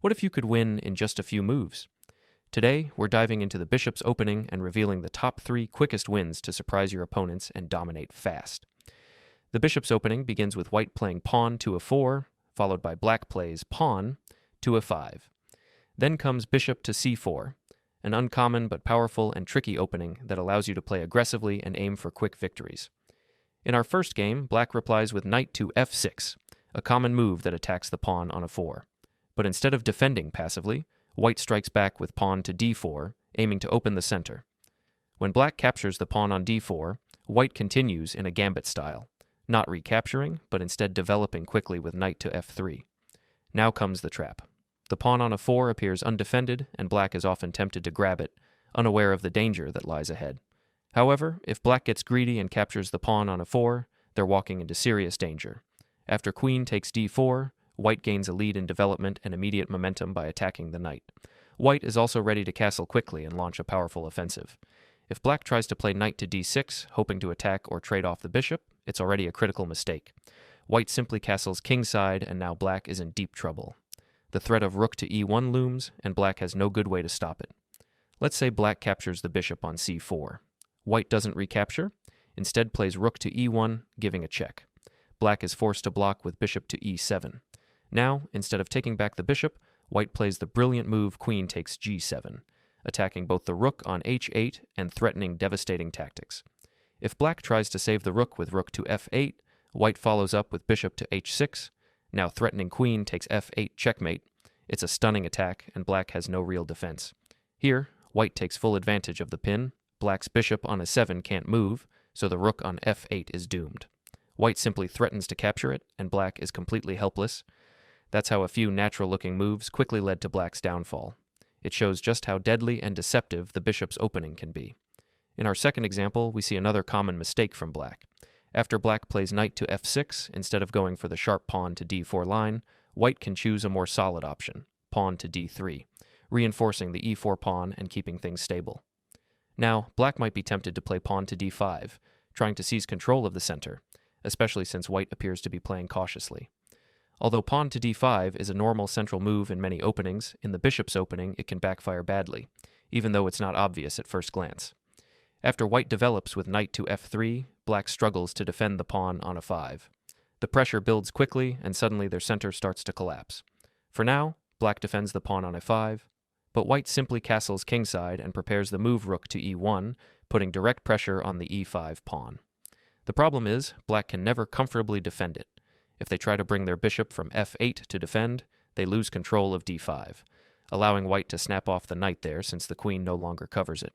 What if you could win in just a few moves? Today, we're diving into the bishop's opening and revealing the top 3 quickest wins to surprise your opponents and dominate fast. The bishop's opening begins with white playing pawn to a4, followed by black plays pawn to a5. Then comes bishop to c4, an uncommon but powerful and tricky opening that allows you to play aggressively and aim for quick victories. In our first game, black replies with knight to f6, a common move that attacks the pawn on a4. But instead of defending passively, white strikes back with pawn to d4, aiming to open the center. When black captures the pawn on d4, white continues in a gambit style, not recapturing, but instead developing quickly with knight to f3. Now comes the trap. The pawn on a4 appears undefended, and black is often tempted to grab it, unaware of the danger that lies ahead. However, if black gets greedy and captures the pawn on a4, they're walking into serious danger. After queen takes d4, white gains a lead in development and immediate momentum by attacking the knight. White is also ready to castle quickly and launch a powerful offensive. If black tries to play knight to d6, hoping to attack or trade off the bishop, it's already a critical mistake. White simply castles kingside, and now black is in deep trouble. The threat of rook to e1 looms, and black has no good way to stop it. Let's say black captures the bishop on c4. White doesn't recapture, instead plays rook to e1, giving a check. Black is forced to block with bishop to e7. Now, instead of taking back the bishop, white plays the brilliant move queen takes g7, attacking both the rook on h8 and threatening devastating tactics. If black tries to save the rook with rook to f8, white follows up with bishop to h6, now threatening queen takes f8 checkmate. It's a stunning attack, and black has no real defense. Here, white takes full advantage of the pin. Black's bishop on a7 can't move, so the rook on f8 is doomed. White simply threatens to capture it, and black is completely helpless. That's how a few natural-looking moves quickly led to black's downfall. It shows just how deadly and deceptive the bishop's opening can be. In our second example, we see another common mistake from black. After black plays knight to f6, instead of going for the sharp pawn to d4 line, white can choose a more solid option, pawn to d3, reinforcing the e4 pawn and keeping things stable. Now, black might be tempted to play pawn to d5, trying to seize control of the center, especially since white appears to be playing cautiously. Although pawn to d5 is a normal central move in many openings, in the bishop's opening it can backfire badly, even though it's not obvious at first glance. After white develops with knight to f3, black struggles to defend the pawn on a5. The pressure builds quickly, and suddenly their center starts to collapse. For now, black defends the pawn on a5, but white simply castles kingside and prepares the move rook to e1, putting direct pressure on the e5 pawn. The problem is, black can never comfortably defend it. If they try to bring their bishop from f8 to defend, they lose control of d5, allowing white to snap off the knight there since the queen no longer covers it.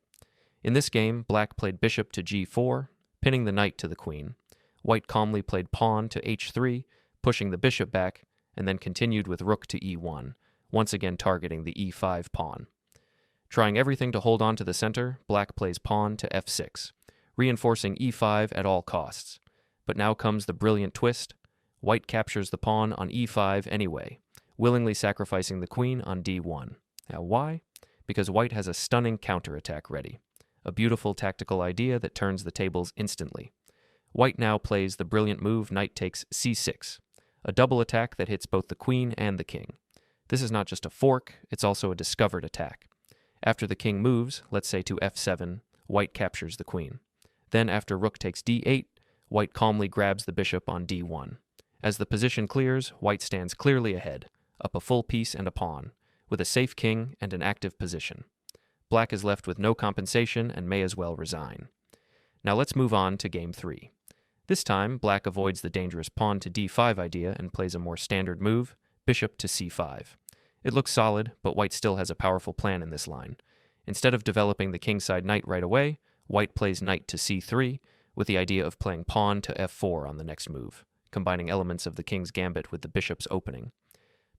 In this game, black played bishop to g4, pinning the knight to the queen. White calmly played pawn to h3, pushing the bishop back, and then continued with rook to e1, once again targeting the e5 pawn. Trying everything to hold on to the center, black plays pawn to f6, reinforcing e5 at all costs. But now comes the brilliant twist. White captures the pawn on e5 anyway, willingly sacrificing the queen on d1. Now why? Because white has a stunning counterattack ready. A beautiful tactical idea that turns the tables instantly. White now plays the brilliant move knight takes c6, a double attack that hits both the queen and the king. This is not just a fork, it's also a discovered attack. After the king moves, let's say to f7, white captures the queen. Then after rook takes d8, white calmly grabs the bishop on d1. As the position clears, white stands clearly ahead, up a full piece and a pawn, with a safe king and an active position. Black is left with no compensation and may as well resign. Now let's move on to game 3. This time, black avoids the dangerous pawn to d5 idea and plays a more standard move, bishop to c5. It looks solid, but white still has a powerful plan in this line. Instead of developing the kingside knight right away, white plays knight to c3, with the idea of playing pawn to f4 on the next move, combining elements of the king's gambit with the bishop's opening.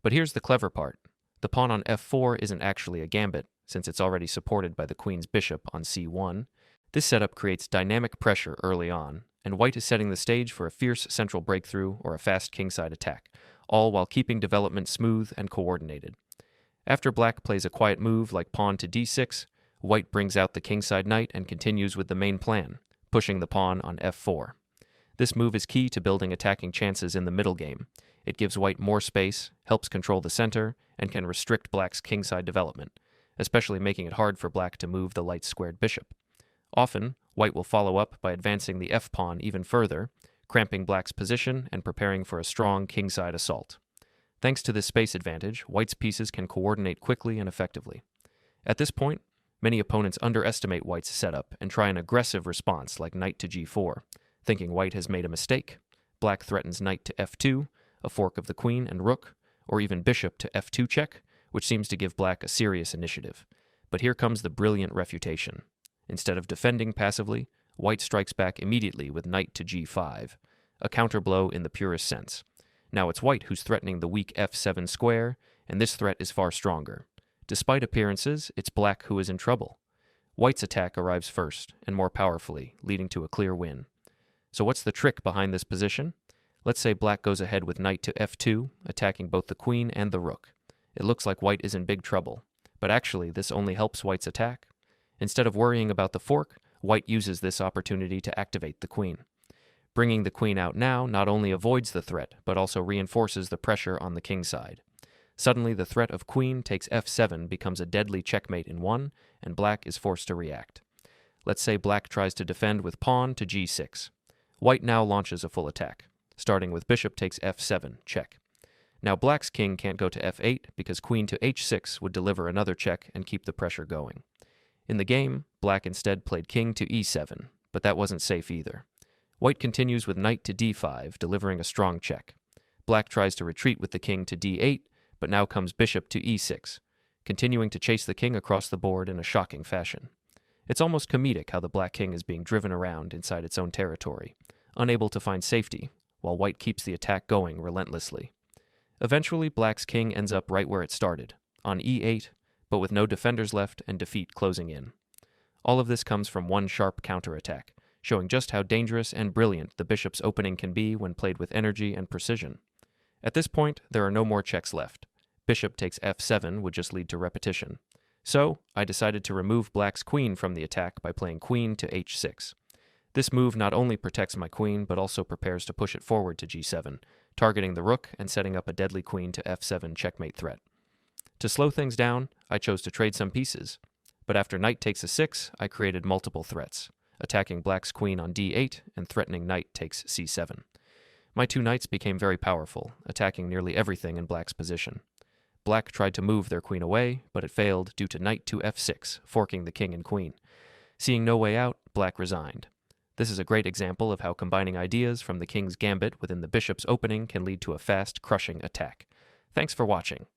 But here's the clever part. The pawn on f4 isn't actually a gambit, since it's already supported by the queen's bishop on c1. This setup creates dynamic pressure early on, and white is setting the stage for a fierce central breakthrough or a fast kingside attack, all while keeping development smooth and coordinated. After black plays a quiet move like pawn to d6, white brings out the kingside knight and continues with the main plan, pushing the pawn on f4. This move is key to building attacking chances in the middle game. It gives white more space, helps control the center, and can restrict black's kingside development, especially making it hard for black to move the light-squared bishop. Often, white will follow up by advancing the f-pawn even further, cramping black's position and preparing for a strong kingside assault. Thanks to this space advantage, white's pieces can coordinate quickly and effectively. At this point, many opponents underestimate white's setup and try an aggressive response like knight to g4, thinking white has made a mistake. Black threatens knight to f2, a fork of the queen and rook, or even bishop to f2 check, which seems to give black a serious initiative. But here comes the brilliant refutation. Instead of defending passively, white strikes back immediately with knight to g5, a counterblow in the purest sense. Now it's white who's threatening the weak f7 square, and this threat is far stronger. Despite appearances, it's black who is in trouble. White's attack arrives first, and more powerfully, leading to a clear win. So what's the trick behind this position? Let's say black goes ahead with knight to f2, attacking both the queen and the rook. It looks like white is in big trouble, but actually this only helps white's attack. Instead of worrying about the fork, white uses this opportunity to activate the queen. Bringing the queen out now not only avoids the threat, but also reinforces the pressure on the king side. Suddenly, the threat of queen takes f7 becomes a deadly checkmate in one, and black is forced to react. Let's say black tries to defend with pawn to g6. White now launches a full attack, starting with bishop takes f7, check. Now black's king can't go to f8 because queen to h6 would deliver another check and keep the pressure going. In the game, black instead played king to e7, but that wasn't safe either. White continues with knight to d5, delivering a strong check. Black tries to retreat with the king to d8, but now comes bishop to e6, continuing to chase the king across the board in a shocking fashion. It's almost comedic how the black king is being driven around inside its own territory, unable to find safety, while white keeps the attack going relentlessly. Eventually, black's king ends up right where it started, on e8, but with no defenders left and defeat closing in. All of this comes from one sharp counterattack, showing just how dangerous and brilliant the bishop's opening can be when played with energy and precision. At this point, there are no more checks left. Bishop takes f7 would just lead to repetition. So, I decided to remove black's queen from the attack by playing queen to h6. This move not only protects my queen, but also prepares to push it forward to g7, targeting the rook and setting up a deadly queen to f7 checkmate threat. To slow things down, I chose to trade some pieces. But after knight takes a6, I created multiple threats, attacking black's queen on d8 and threatening knight takes c7. My two knights became very powerful, attacking nearly everything in black's position. Black tried to move their queen away, but it failed due to knight to f6, forking the king and queen. Seeing no way out, black resigned. This is a great example of how combining ideas from the king's gambit within the bishop's opening can lead to a fast, crushing attack. Thanks for watching.